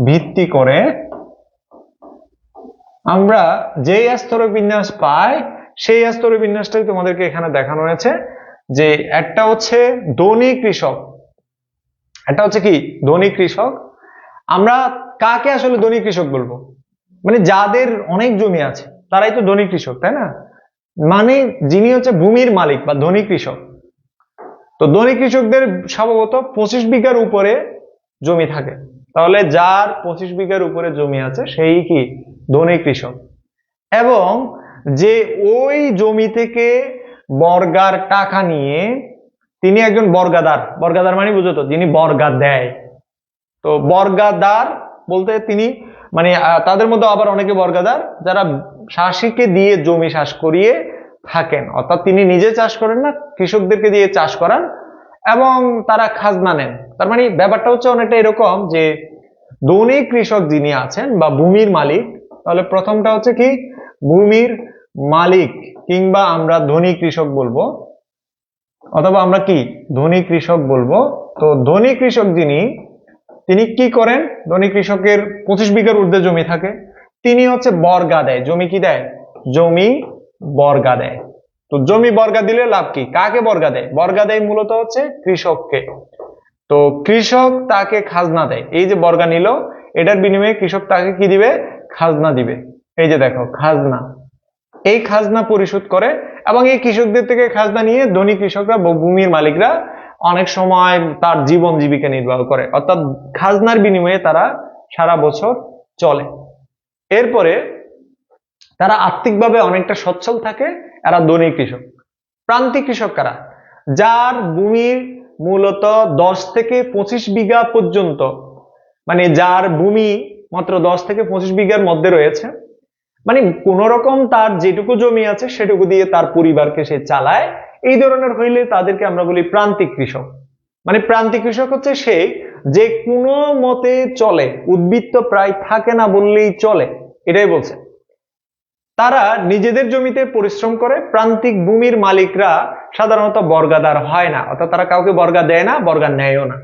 ভিত্তি করে আমরা যে স্তর বিন্যাস পাই সেই স্তর বিন্যাসটাই তোমাদেরকে এখানে দেখানো হয়েছে। যে একটা হচ্ছে ধনী কৃষক, একটা হচ্ছে কি ধনী কৃষক। আমরা কাকে আসলে ধনী কৃষক বলবো? মানে যাদের অনেক জমি আছে তারাই তো ধনী কৃষক, তাই না? মানে যিনি হচ্ছে ভূমির মালিক বা ধনী কৃষক। তো ধনী কৃষকদের স্বভাবত 25 বিঘার উপরে জমি থাকে। তাহলে যার 25 বিঘার উপরে জমি আছে সেই কি ধনী কৃষক। এবং যে ওই জমি থেকে বর্গার টাকা নিয়ে তিনি একজন বর্গাদার। বর্গাদার মানে বুঝো তো, যিনি বর্গা দেয়। তো বর্গাদার বলতে তিনি মানে তাদের মধ্যে আবার অনেকে বর্গাদার যারা চাষিকে দিয়ে জমি চাষ করিয়ে থাকেন, অর্থাৎ তিনি নিজে চাষ করেন না, কৃষকদেরকে দিয়ে চাষ করান এবং তারা খাজনা নেন। তার মানে ব্যাপারটা হচ্ছে অনেকটা এরকম যে ধনী কৃষক যিনি আছেন বা ভূমির মালিক, তাহলে প্রথমটা হচ্ছে কি ভূমির মালিক, কিংবা আমরা ধনী কৃষক বলবো, অথবা আমরা কি ধনী কৃষক বলবো। তো ধনী কৃষক যিনি, তিনি কি করেন? ধনী কৃষকের 25 বিঘার ঊর্ধ্বে জমি থাকে, তিনি হচ্ছে বর্গা দেয়। জমি কি দেয়? জমি বর্গা দেয়। তো জমি বর্গা দিলে লাভ কি? কাকে বর্গা দেয়? বর্গা দেয় মূলত হচ্ছে কৃষককে। তো কৃষক তাকে খাজনা দেয়। এই যে বর্গা নিল, এটার বিনিময়ে কৃষক তাকে কি দিবে? খাজনা দিবে। এই যে দেখো খাজনা, এই খাজনা পরিশোধ করে, এবং এই কৃষকদের থেকে খাজনা নিয়ে ধনী কৃষকরা ভূমির মালিকরা অনেক সময় তার জীবন জীবিকা নির্বাহ করে, অর্থাৎ খাজনার বিনিময়ে তারা সারা বছর চলে। এরপরে তারা আর্থিকভাবে অনেকটা সচ্ছল থাকে। এরা ধনী কৃষক। প্রান্তিক কৃষক কারা? যার ভূমির মূলত 10 থেকে 25 বিঘা পর্যন্ত, মানে যার ভূমি মাত্র 10 থেকে 25 বিঘার মধ্যে রয়েছে, মানে কোন রকম তার যেটুকু জমি আছে সেটুকু দিয়ে তার পরিবারকে সে চালায়, এই ধরনের হইলে তাদেরকে আমরা বলি প্রান্তিক কৃষক। মানে প্রান্তিক কৃষক হচ্ছে সে যে কোনো মতে চলে, উদ্বৃত্ত প্রায় থাকে না বললেই চলে, এটাই বলছে। তারা নিজেদের জমিতে পরিশ্রম করে। প্রান্তিক ভূমির মালিকরা সাধারণত বর্গাদার হয় না, অর্থাৎ তারা কাউকে বর্গা দেয় না, বর্গা নেয়ও না।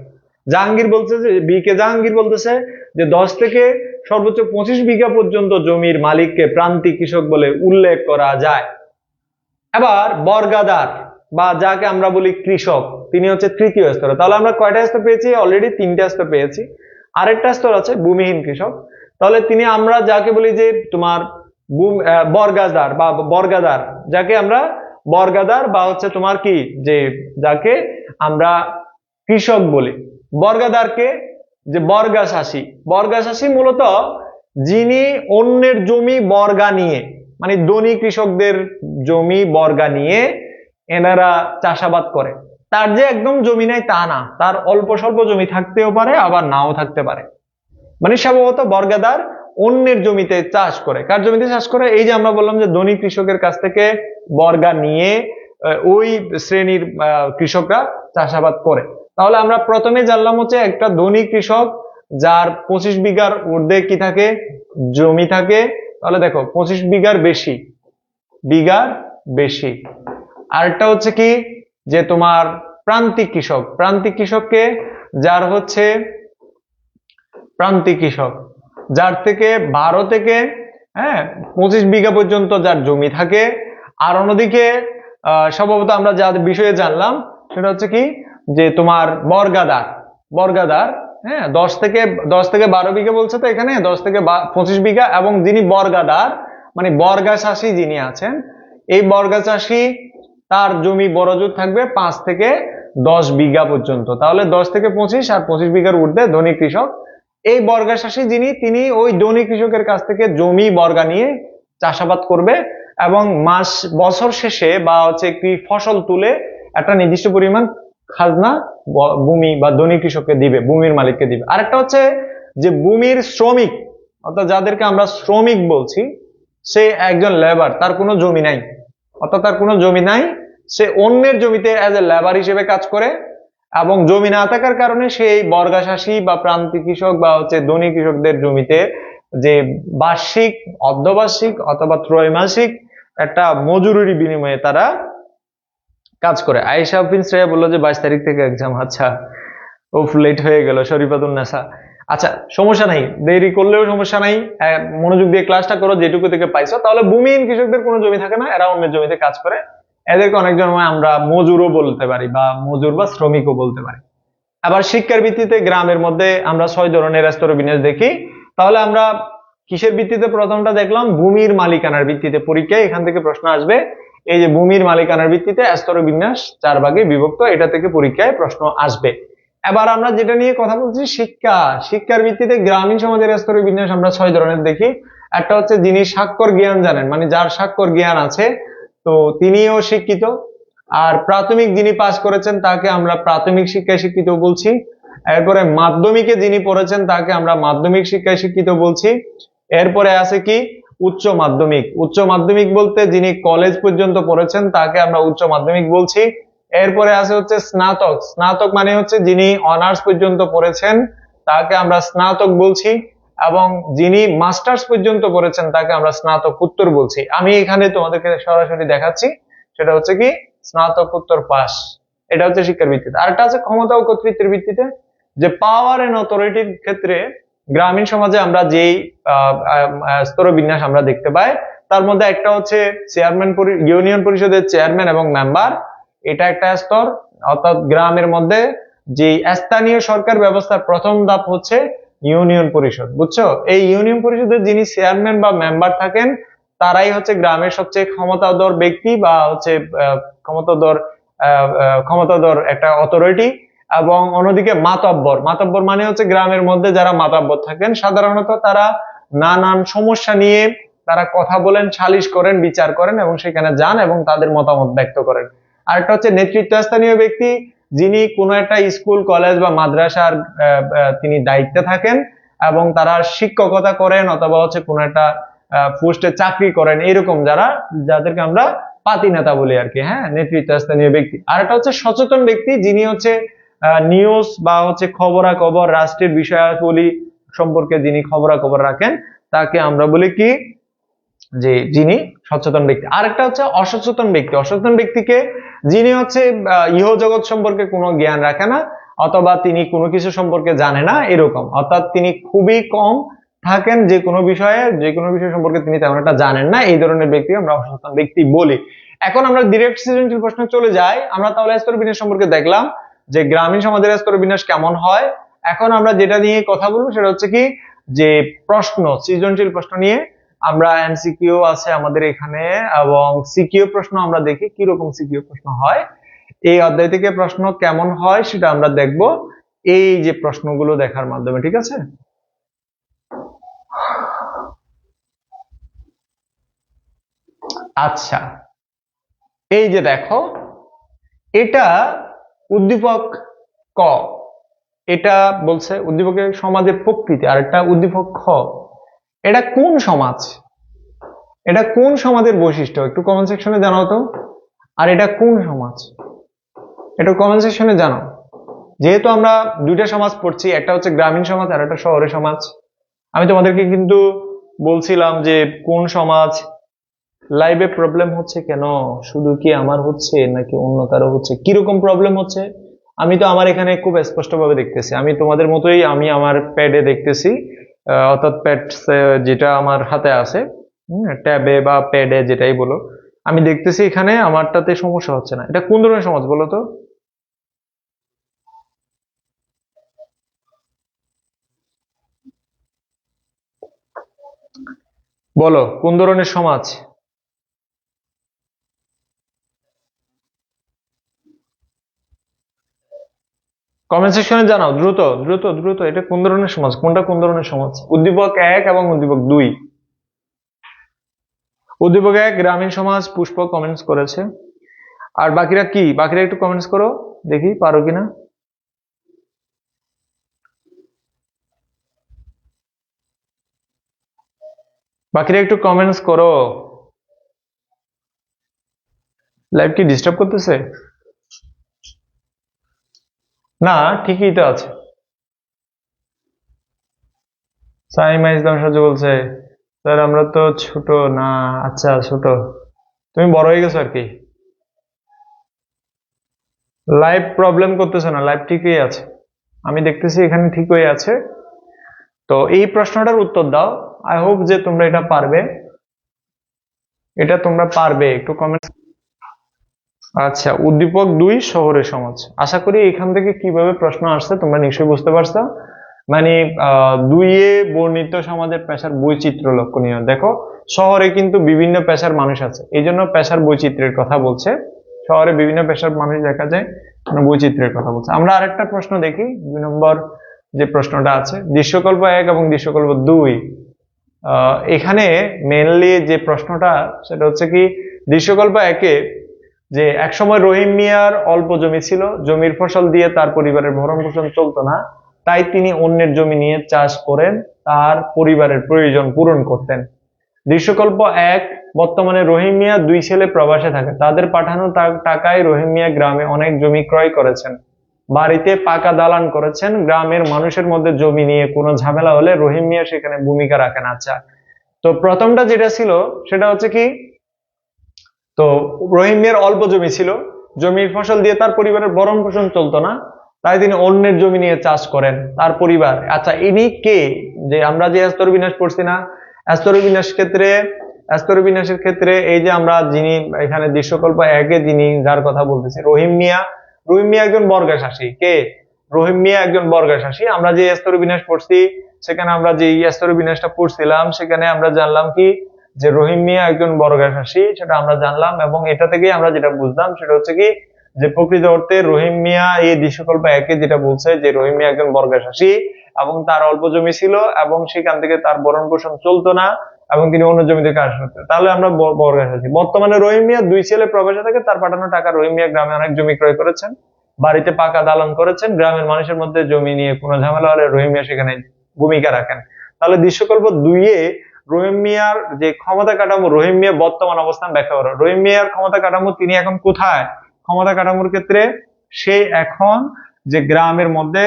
জাহাঙ্গীর বলছে যে বিকে জাহাঙ্গীর বলতেছে যে 10 থেকে সর্বোচ্চ 25 বিঘা পর্যন্ত জমির মালিককে প্রান্তিক কৃষক বলে উল্লেখ করা যায়। এবার বর্গাদার বা যাকে আমরা বলি কৃষক, তিনি হচ্ছে তৃতীয় স্তরে। তাহলে আমরা কয়টা স্তর পেয়েছি? অলরেডি 3টা স্তর পেয়েছি। আরেকটা স্তর আছে ভূমিহীন কৃষক। তাহলে তিনি আমরা যাকে বলি যে তোমার বর্গাদার বা বর্গাদার, যাকে আমরা বর্গাদার বা হচ্ছে তোমার কি যে যাকে আমরা কৃষক বলি। বর্গাদারকে যে বর্গা চাষী, বর্গা চাষী মূলত যিনি অন্যের জমি বর্গা নিয়ে, মানে ধনী কৃষকদের জমি বর্গা নিয়ে এনারা চাষাবাদ করে। তার যে একদম জমি নাই তা না, তার অল্প স্বল্প জমি থাকতেও পারে আবার নাও থাকতে পারে। মানে স্বভাবত বর্গাদার অন্যের জমিতে চাষ করে। কার জমিতে চাষ করে? এই যে আমরা বললাম যে ধনী কৃষকের কাছ থেকে বর্গা নিয়ে ওই শ্রেণীর কৃষকরা চাষাবাদ করে। তাহলে আমরা প্রথমে জানলাম হচ্ছে একটা ধনী কৃষক যার 25 বিঘার ঊর্ধ্বে কি থাকে? জমি থাকে। তাহলে দেখো 25 বিঘার বেশি। আরেকটা হচ্ছে কি যে তোমার প্রান্তিক কৃষককে যার হচ্ছে প্রান্তিক কৃষক যার থেকে 12 থেকে 25 বিঘা পর্যন্ত যার জমি থাকে। আর অন্যদিকে সম্ভবত আমরা যা বিষয়ে জানলাম সেটা হচ্ছে কি যে তোমার বর্গাদার 10 থেকে 12 বিঘা বলছে, তো এখানে 10 থেকে 25 বিঘা। এবং যিনি বর্গাদার মানে বর্গা চাষী যিনি আছেন, এই বর্গা চাষী তার জমি বড়জোর থাকবে 5 থেকে 10 বিঘা পর্যন্ত। তাহলে 10 থেকে 25 আর 25 বিঘার ঊর্ধ্বে ধনী কৃষক। এই বর্গা চাষী তিনি ওই ধনী কৃষকের কাছ থেকে জমি বর্গা নিয়ে চাষাবাদ করবে এবং বছর শেষে বা হচ্ছে কি ফসল তুলে একটা নির্দিষ্ট পরিমাণ খাজনা ভূমি বা ধনী কৃষককে দিবে, ভূমির মালিককে দিবে। আরেকটা হচ্ছে যে ভূমির শ্রমিক, অর্থাৎ যাদেরকে আমরা শ্রমিক বলছি, সে একজন লেবার, তার কোনো জমি নাই, সে অন্যের জমিতে অ্যাজ এ লেবার হিসেবে কাজ করে এবং জমি না থাকার কারণে সেই বর্গা চাষী বা প্রান্তিক কৃষক বা হচ্ছে ধনী কৃষকদের জমিতে যে বার্ষিক, অর্ধবার্ষিক অথবা ত্রৈমাসিক একটা মজুরির বিনিময়ে তারা কাজ করে। আয়েশা শ্রেয়া বললো যে 22 তারিখ থেকে এক্সাম। আচ্ছা, লেট হয়ে গেল। শরীফাতুন্নেসা, আচ্ছা সমস্যা নাই, দেরি করলেও সমস্যা নাই, মনোযোগ দিয়ে ক্লাসটা করো যেটুকু থেকে পাইছো। তাহলে ভূমিহীন কৃষকদের কোনো জমি থাকে না, এরা অন্যের জমিতে কাজ করে। এদেরকে অনেকজন আমরা মজুরও বলতে পারি বা মজুর বা শ্রমিকও বলতে পারি। আবার শিক্ষার ভিত্তিতে গ্রামের মধ্যে আমরা 6 ধরনের স্তর বিন্যাস দেখি। তাহলে আমরা কিসের ভিত্তিতে প্রথমটা দেখলাম? ভূমির মালিকানার ভিত্তিতে। পরীক্ষায় এখান থেকে প্রশ্ন আসবে, এই যে ভূমির মালিকানার ভিত্তিতে স্তর বিন্যাস 4 ভাগে বিভক্ত, এটা থেকে পরীক্ষায় প্রশ্ন আসবে। এবার আমরা যেটা নিয়ে কথা বলছি শিক্ষার ভিত্তিতে গ্রামীণ সমাজের স্তর বিন্যাস আমরা 6 ধরনের দেখি। একটা হচ্ছে যিনি স্বাক্ষর জ্ঞান জানেন, মানে যার স্বাক্ষর জ্ঞান আছে, তো তিনিও শিক্ষিত। আর প্রাথমিক যিনি পাস করেছেন তাকে আমরা প্রাথমিক শিক্ষায় শিক্ষিত বলছি। এরপরে মাধ্যমিকে যিনি পড়েছেন তাকে আমরা মাধ্যমিক শিক্ষায় শিক্ষিত বলছি। এরপরে আছে কি উচ্চ মাধ্যমিক বলতে যিনি কলেজ পর্যন্ত পড়েছেন তাকে আমরা উচ্চ মাধ্যমিক বলছি। এরপরে আছে হচ্ছে স্নাতক মানে হচ্ছে যিনি অনার্স পর্যন্ত পড়েছেন তাকে আমরা স্নাতক বলছি। এবং যিনি মাস্টার্স পর্যন্ত পড়েছেন তাকে আমরা স্নাতকোত্তর বলছি। আমি এখানে তোমাদেরকে সরাসরি দেখাচ্ছি, সেটা হচ্ছে কি স্নাতকোত্তর পাস। এটা হচ্ছে শিক্ষার ভিত্তিতে। আরেকটা আছে ক্ষমতা ও কর্তৃত্বের ভিত্তিতে, যে পাওয়ার এন্ড অথরিটির ক্ষেত্রে গ্রামীণ সমাজে আমরা যেই স্তরবিন্যাস আমরা দেখতে পাই, তার মধ্যে একটা হচ্ছে চেয়ারম্যান, ইউনিয়ন পরিষদের চেয়ারম্যান এবং মেম্বার, এটা একটা স্তর। অর্থাৎ গ্রামের মধ্যে যে স্থানীয় সরকার ব্যবস্থার প্রথম ধাপ হচ্ছে ইউনিয়ন পরিষদ, বুঝছো? এই ইউনিয়ন পরিষদের যিনি চেয়ারম্যান বা মেম্বার থাকেন তারাই হচ্ছে গ্রামের সবচেয়ে ক্ষমতাধর ব্যক্তি বা হচ্ছে ক্ষমতাধর একটা অথরিটি। এবং অন্যদিকে মাতব্বর মানে হচ্ছে গ্রামের মধ্যে যারা মাতব্বর থাকেন, সাধারণত তারা নানান সমস্যা নিয়ে তারা কথা বলেন, সালিশ করেন, বিচার করেন এবং সেখানে যান এবং তাদের মতামত ব্যক্ত করেন। আরেকটা হচ্ছে নেতৃত্বস্থানীয় ব্যক্তি, যিনি কোনো একটা স্কুল, কলেজ বা মাদ্রাসার তিনি দায়িত্বে থাকেন এবং তারা শিক্ষকতা করেন অথবা হচ্ছে কোনো একটা পোস্টে চাকরি করেন, এরকম যাদেরকে আমরা পাতি নেতা বলি আর কি, নেতৃত্বস্থানীয় ব্যক্তি। আর একটা হচ্ছে সচেতন ব্যক্তি, যিনি হচ্ছে নিউজ বা হচ্ছে খবরাখবর, রাষ্ট্রের বিষয়াবলী সম্পর্কে যিনি খবরাখবর রাখেন, তাকে আমরা বলি কি যে যিনি সচেতন ব্যক্তি। আরেকটা হচ্ছে অসচেতন ব্যক্তিকে, যিনি হচ্ছে ইহজগৎ সম্পর্কে কোনো জ্ঞান রাখে না অথবা তিনি কোনো কিছু সম্পর্কে জানে না, এরকম। অর্থাৎ তিনি খুবই কম থাকেন যে কোনো বিষয় সম্পর্কে তিনি তেমন একটা জানেন না, এই ধরনের ব্যক্তি আমরা অসচেতন ব্যক্তি বলি। এখন আমরা ডিরেক্ট সৃজনশীল প্রশ্নে চলে যাই। আমরা তাহলে স্তর বিন্যাস সম্পর্কে দেখলাম যে গ্রামীণ সমাজের স্তর বিন্যাস কেমন হয়। এখন আমরা যেটা নিয়ে কথা বলবো সেটা হচ্ছে কি যে সৃজনশীল প্রশ্ন নিয়ে। আমরা এমসিকিউ আছে আমাদের এখানে এবং সিকিউ প্রশ্ন আমরা দেখি কিরকম সিকিউ প্রশ্ন হয়। এই অধ্যায় থেকে প্রশ্ন কেমন হয় সেটা আমরা দেখব এই যে প্রশ্নগুলো দেখার মাধ্যমে, ঠিক আছে? আচ্ছা, এই যে দেখো, এটা উদ্দীপক ক, এটা বলছে উদ্দীপকের সমাজের প্রকৃতি, আর একটা উদ্দীপক খ। এটা কোন সমাজ, এটা কোন সমাজের বৈশিষ্ট্য একটু কমেন্ট সেকশনে জানাও তো। আর এটা কোন সমাজ, এটা কমেন্ট সেকশনে জানাও। যেহেতু আমরা দুইটা সমাজ পড়ছি, একটা হচ্ছে গ্রামীণ সমাজ আর একটা শহরের সমাজ। আমি তোমাদেরকে কিন্তু বলছিলাম যে কোন সমাজ। লাইভে প্রবলেম হচ্ছে কেন, শুধু কি আমার হচ্ছে নাকি অন্য কারো হচ্ছে, কিরকম প্রবলেম হচ্ছে? আমি তো আমার এখানে খুব স্পষ্টভাবে দেখতেছি, আমি তোমাদের মতোই আমি আমার প্যাডে দেখতেছি, অর্থাৎ প্যাড যেটা আমার হাতে আছে, ট্যাবে বা প্যাডে যেটাই বলো, আমি দেখতেছি এখানে আমারটাতে সমস্যা হচ্ছে না। এটা কোন ধরনের সমাজ বলো তো? বলো কোন ধরনের সমাজ? কমেন্ট সেকশনে জানাও দ্রুত দ্রুত দ্রুত, এটা কোন ধরনের সমাজ, কোনটা কোন ধরনের সমাজ? উদ্দীপক 1 এবং উদ্দীপক 2। উদ্দীপক 1 গ্রামীণ সমাজ, পুষ্প কমেন্টস করেছে। আর বাকিরা কি, বাকিরা একটু কমেন্টস করো দেখি পারো কিনা। বাকিরা একটু কমেন্টস করো। লাইভ কি ডিস্টার্ব করতেছে? না, ঠিকই তো আছে। সাইমা ইসলাম সাজু বলছে, স্যার আমরা তো ছোট না। আচ্ছা ছোট, তুমি বড় হয়ে গেছো আর কি। লাইভ প্রবলেম করতেছে না, লাইভ ঠিকই আছে, আমি দেখতেছি এখানে ঠিক হয়ে আছে। তো এই প্রশ্নটার উত্তর দাও, আই হোপ যে তোমরা এটা পারবে, এটা তোমরা পারবে, একটু কমেন্ট। আচ্ছা, উদ্দীপক 2 শহরের সমাজ। আশা করি এখান থেকে কিভাবে প্রশ্ন আসছে তোমরা নিশ্চয়ই বুঝতে পারছো। মানে 2-এ বর্ণিত সমাজের পেশার বৈচিত্র্য লক্ষণীয়। দেখো, শহরে কিন্তু বিভিন্ন পেশার মানুষ আছে, এই জন্য পেশার বৈচিত্র্যের কথা বলছে। শহরে বিভিন্ন পেশার মানুষ দেখা যায়, বৈচিত্র্যের কথা বলছে। আমরা আরেকটা প্রশ্ন দেখি, 2 নম্বর যে প্রশ্নটা আছে, দৃশ্যকল্প 1 এবং দৃশ্যকল্প 2। এখানে মেনলি যে প্রশ্নটা সেটা হচ্ছে কি, দৃশ্যকল্প 1-এ যে একসময় রহিম মিয়ার অল্প জমি ছিল, জমির ফসল দিয়ে তার পরিবারের ভরণ পোষণ চলতো না, তাই তিনি অন্যের জমি নিয়ে চাষ করেন তার পরিবারের প্রয়োজন পূরণ করতেন। দৃশ্যকল্প 1, বর্তমানে রহিম মিয়া 2 ছেলে প্রবাসে থাকে, তাদের পাঠানো টাকায় রহিম মিয়া গ্রামে অনেক জমি ক্রয় করেছেন, বাড়িতে পাকা দালান করেছেন, গ্রামের মানুষের মধ্যে জমি নিয়ে কোনো ঝামেলা হলে রহিম মিয়া সেখানে ভূমিকা রাখেন। আচ্ছা, তো প্রথমটা যেটা ছিল সেটা হচ্ছে কি, তো রহিম মিয়ার অল্প জমি ছিল, জমির ফসল দিয়ে তার পরিবারের ভরণ পোষণ চলতো না, তাই তিনি অন্যের জমি নিয়ে চাষ করেন তার পরিবার। আচ্ছা, ইনি কে? যে আমরা যে স্তর বিন্যাস পড়ছি না, স্তর বিন্যাসের ক্ষেত্রে এই যে আমরা যিনি এখানে দৃশ্যকল্প 1-এ যিনি যার কথা বলতেছি, রহিম মিয়া। রহিম মিয়া একজন বর্গাশাসী। কে? রহিম মিয়া একজন বর্গাশাসী। আমরা যে স্তর বিন্যাস পড়ছি সেখানে আমরা যে স্তর বিন্যাসটা পড়ছিলাম সেখানে আমরা জানলাম কি, যে রহিম মিয়া একজন বর্গাশাসী, সেটা আমরা জানলাম। এবং এটা থেকে আমরা যেটা বুঝলাম সেটা হচ্ছে কি, যে প্রকৃত অর্থে রহিম মিয়া এই দৃশ্যকল্প 1-এ যেটা বলছে যে রহিম মিয়া একজন বর্গাশাসী এবং তার অল্প জমি ছিল এবং সেখান থেকে তার ভরণ পোষণ চলতো না এবং তিনি অন্য জমিতে কাজ করতেন, তাহলে আমরা বর্গাশাসী। বর্তমানে রহিম মিয়া 2 ছেলে প্রবাসে থাকে, তার পাঠানো টাকা রহিম মিয়া গ্রামে অনেক জমি ক্রয় করেছেন, বাড়িতে পাকা দালান করেছেন, গ্রামের মানুষের মধ্যে জমি নিয়ে কোনো ঝামেলা হলে রহিম মিয়া সেখানে ভূমিকা রাখেন। তাহলে দৃশ্যকল্প 2-এ রহিম মিয়ার যে ক্ষমতা কাঠামো, রহিম মিয়া বর্তমান অবস্থান ব্যাখ্যা করো। রহিম মিয়ার ক্ষমতা কাঠামো, তিনি এখন কোথায় ক্ষমতা কাঠামোর ক্ষেত্রে? সে এখন যে গ্রামের মধ্যে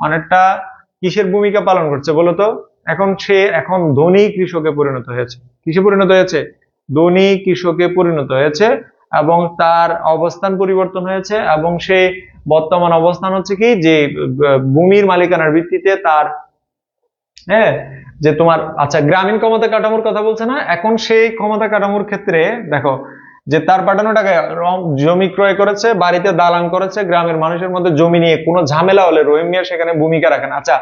অনেকটা কিসের ভূমিকা পালন করছে বলতো? সে এখন ধনী কৃষকে পরিণত হয়েছে। কিসে পরিণত হয়েছে? ধনী কৃষকে পরিণত হয়েছে এবং তার অবস্থান পরিবর্তন হয়েছে এবং সে বর্তমান অবস্থান হচ্ছে কি, যে ভূমির মালিকানার ভিত্তিতে তার, হ্যাঁ, যে তোমার, আচ্ছা গ্রামীণ ক্ষমতা কাঠামোর কথা বলছে না, এখন সেই ক্ষমতা কাঠামোর ক্ষেত্রে দেখো যে তার পাঠানো টাকায় জমি ক্রয় করেছে, বাড়িতে দালান করেছে, গ্রামের মানুষের মধ্যে জমি নিয়ে কোনো ঝামেলা হলে রহিম মিয়া সেখানে ভূমিকা রাখেন। আচ্ছা,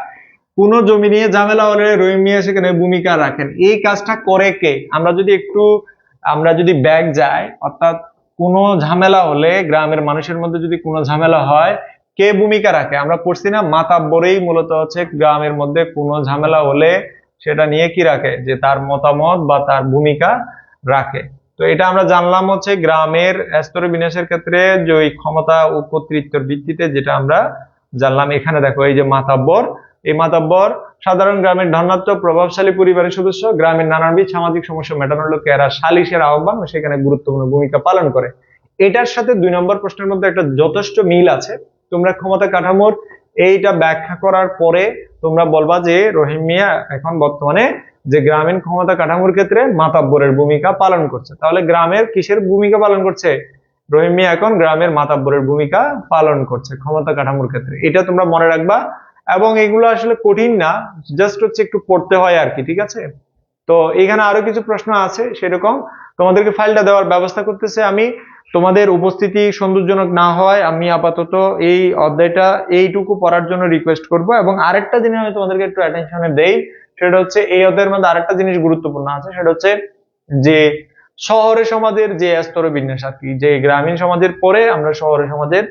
কোনো জমি নিয়ে ঝামেলা হলে রহিম মিয়া সেখানে ভূমিকা রাখেন, এই কাজটা করে কে? আমরা যদি ব্যাক যাই, অর্থাৎ কোনো ঝামেলা হলে গ্রামের মানুষের মধ্যে যদি কোনো ঝামেলা হয়, কে ভূমিকা রাখে? আমরা পড়ছি না, মাতাব্বরেই মূলত হচ্ছে গ্রামের মধ্যে কোনো ঝামেলা হলে সেটা নিয়ে কি রাখে, যে তার মতামত বা তার ভূমিকা রাখে। তো এটা আমরা জানলাম হচ্ছে গ্রামের স্তর বিন্যাসের ক্ষেত্রে জৈব ক্ষমতা ও কর্তৃত্বের ভিত্তিতে, যেটা আমরা জানলাম। এখানে দেখো এই যে মাতাব্বর, এই মাতাব্বর সাধারণ গ্রামের ধনাত্ম প্রভাবশালী পরিবারের সদস্য, গ্রামের নানাবিধ সামাজিক সমস্যা মেটানোর লক্ষ্যে এরা সালিশের আহ্বান ও সেখানে গুরুত্বপূর্ণ ভূমিকা পালন করে। এটার সাথে 2 নম্বর প্রশ্নের মধ্যে একটা যথেষ্ট মিল আছে। তোমরা ক্ষমতা কাঠামোর এইটা ব্যাখ্যা করার পরে তোমরা বলবা যে রহিম মিয়া এখন বর্তমানে যে গ্রামীণ ক্ষমতা কাঠামোর ক্ষেত্রে মাতাব্বরের ভূমিকা পালন করছে। তাহলে গ্রামের কিসের ভূমিকা পালন করছে? রহিম মিয়া এখন গ্রামের মাতাব্বরের ভূমিকা পালন করছে ক্ষমতা কাঠামোর ক্ষেত্রে। এটা তোমরা মনে রাখবা, এবং এগুলো আসলে কঠিন না, জাস্ট হচ্ছে একটু পড়তে হয় আর কি, ঠিক আছে? তো এখানে আরো কিছু প্রশ্ন আছে, সেরকম তোমাদেরকে ফাইলটা দেওয়ার ব্যবস্থা করতেছে আমি। তোমাদের উপস্থিতি সৌন্দর্যজনক না হয় আমি আপাতত এই অধ্যায়টা এইটুকু পড়ার জন্য রিকোয়েস্ট করব। এবং আরেকটা জিনিস আমি তোমাদেরকে একটু অ্যাটেনশনে দেই, সেটা হচ্ছে এই অধ্যায়ের মধ্যে আরেকটা জিনিস গুরুত্বপূর্ণ আছে, সেটা হচ্ছে যে শহরে সমাজের যে স্তর বিন্যাস আর কি, যে গ্রামীণ সমাজের পরে আমরা শহরে সমাজের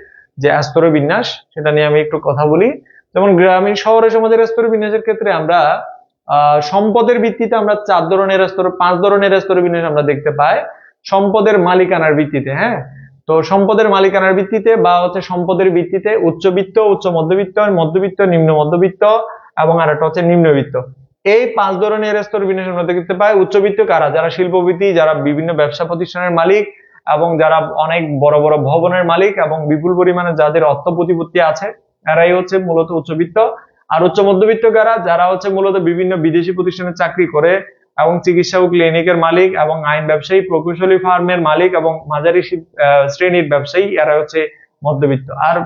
যে স্তর বিন্যাস, সেটা নিয়ে আমি একটু কথা বলি। যেমন গ্রামীণ শহরে সমাজের স্তর বিন্যাসের ক্ষেত্রে আমরা সম্পদের ভিত্তিতে আমরা 4 ধরনের স্তর, 5 ধরনের স্তর বিন্যাস আমরা দেখতে পাই। সম্পদের মালিকানার ভিত্তিতে, হ্যাঁ, তো সম্পদের মালিকানার ভিত্তিতে বা হচ্ছে সম্পদের ভিত্তিতে উচ্চবিত্ত, উচ্চ মধ্যবিত্ত, মধ্যবিত্ত, নিম্ন মধ্যবিত্ত এবং আরেকটা হচ্ছে নিম্নবিত্ত। এই 5 ধরনের স্তর বিন্যাস আমরা দেখতে পাই। উচ্চবিত্ত কারা? যারা শিল্পপতি, যারা বিভিন্ন ব্যবসা প্রতিষ্ঠানের মালিক এবং যারা অনেক বড় বড় ভবনের মালিক এবং বিপুল পরিমাণে যাদের অর্থ প্রতিপত্তি আছে, এরাই হচ্ছে মূলত উচ্চবিত্ত। আর উচ্চ মধ্যবিত্ত কারা? যারা হচ্ছে মূলত বিভিন্ন বিদেশি প্রতিষ্ঠানে চাকরি করে এবং চিকিৎসা ও ক্লিনিকের মালিক এবং আইন ব্যবসায়ী, প্রকৌশলী ফার্মের মালিক এবং মাঝারি শ্রেণীর ব্যবসায়ী, এরা হচ্ছে মধ্যবিত্ত। আর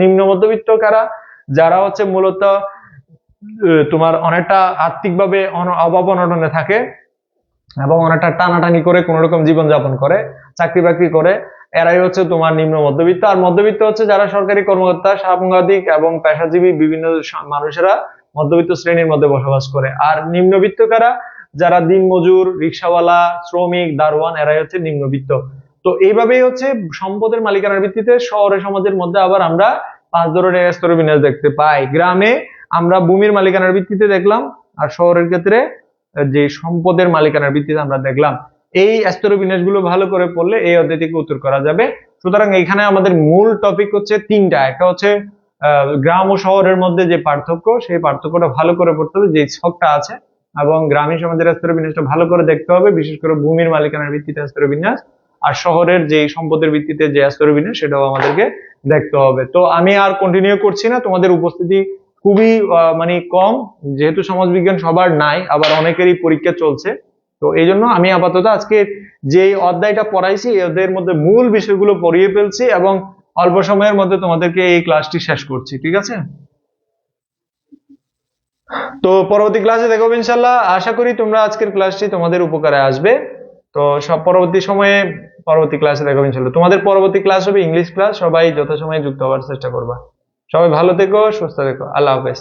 নিম্ন মধ্যবিত্ত কারা? যারা হচ্ছে মূলত তোমার অনেকটা আর্থিকভাবে অভাব অনটনে থাকে এবং অনেকটা টানাটানি করে কোন রকম জীবনযাপন করে, চাকরি বাকরি করে, এরাই হচ্ছে তোমার নিম্ন মধ্যবিত্ত। আর মধ্যবিত্ত হচ্ছে যারা সরকারি কর্মকর্তা, সাংবাদিক এবং পেশাজীবী বিভিন্ন মানুষেরা মধ্যবিত্ত শ্রেণীর মধ্যে বসবাস করে। আর নিম্নবিত্ত কারা? যারা দিনমজুর, রিক্সাওয়ালা, শ্রমিক, দারোয়ান, এরাই হচ্ছে নিম্নবিত্ত। তো এইভাবেই হচ্ছে সম্পদের মালিকানার ভিত্তিতে শহরে সমাজের মধ্যে আবার আমরা 5 ধরনের স্তর বিন্যাস দেখতে পাই। গ্রামে আমরা ভূমির মালিকানার ভিত্তিতে দেখলাম, আর শহরের ক্ষেত্রে যে সম্পদের মালিকানার ভিত্তিতে আমরা দেখলাম। এই স্তর বিন্যাসগুলো ভালো করে পড়লে এই অধ্যায় থেকে উত্তর করা যাবে। সুতরাং এখানে আমাদের মূল টপিক হচ্ছে 3টা। একটা হচ্ছে গ্রাম ও শহরের মধ্যে যে পার্থক্য, সেই পার্থক্যটা ভালো করে পড়তে হবে, যে ছকটা আছে, এবং গ্রামীণ সমাজের স্তর বিন্যাসটা ভালো করে দেখতে হবে, বিশেষ করে ভূমির মালিকানার ভিত্তিতে স্তর বিন্যাস, আর শহরের যে সম্পদের ভিত্তিতে যে স্তর বিন্যাস, সেটাও আমাদেরকে দেখতে হবে। তো আমি আর কন্টিনিউ করছি না, তোমাদের উপস্থিতি খুবই মানে কম, যেহেতু সমাজবিজ্ঞান সবার নাই, আবার অনেকেরই পরীক্ষা চলছে। তো এই জন্য আমি আপাতত আজকে যে অধ্যায়টা পড়াইছি এই অধ্যায়ের মধ্যে মূল বিষয়গুলো পড়িয়ে ফেলছি এবং অল্প সময়ের মধ্যে তোমাদেরকে এই ক্লাসটি শেষ করছি, ঠিক আছে? তো পরবর্তী ক্লাসে দেখো ইনশাল্লাহ। আশা করি তোমরা আজকের ক্লাসটি তোমাদের উপকারে আসবে। তো সব পরবর্তী সময়ে পরবর্তী ক্লাসে দেখো ইনশাল্লাহ। তোমাদের পরবর্তী ক্লাস হবে ইংলিশ ক্লাস, সবাই যথাসময়ে যুক্ত হওয়ার চেষ্টা করবা। সবাই ভালো থেকো, সুস্থ থেকো, আল্লাহ হাফেজ।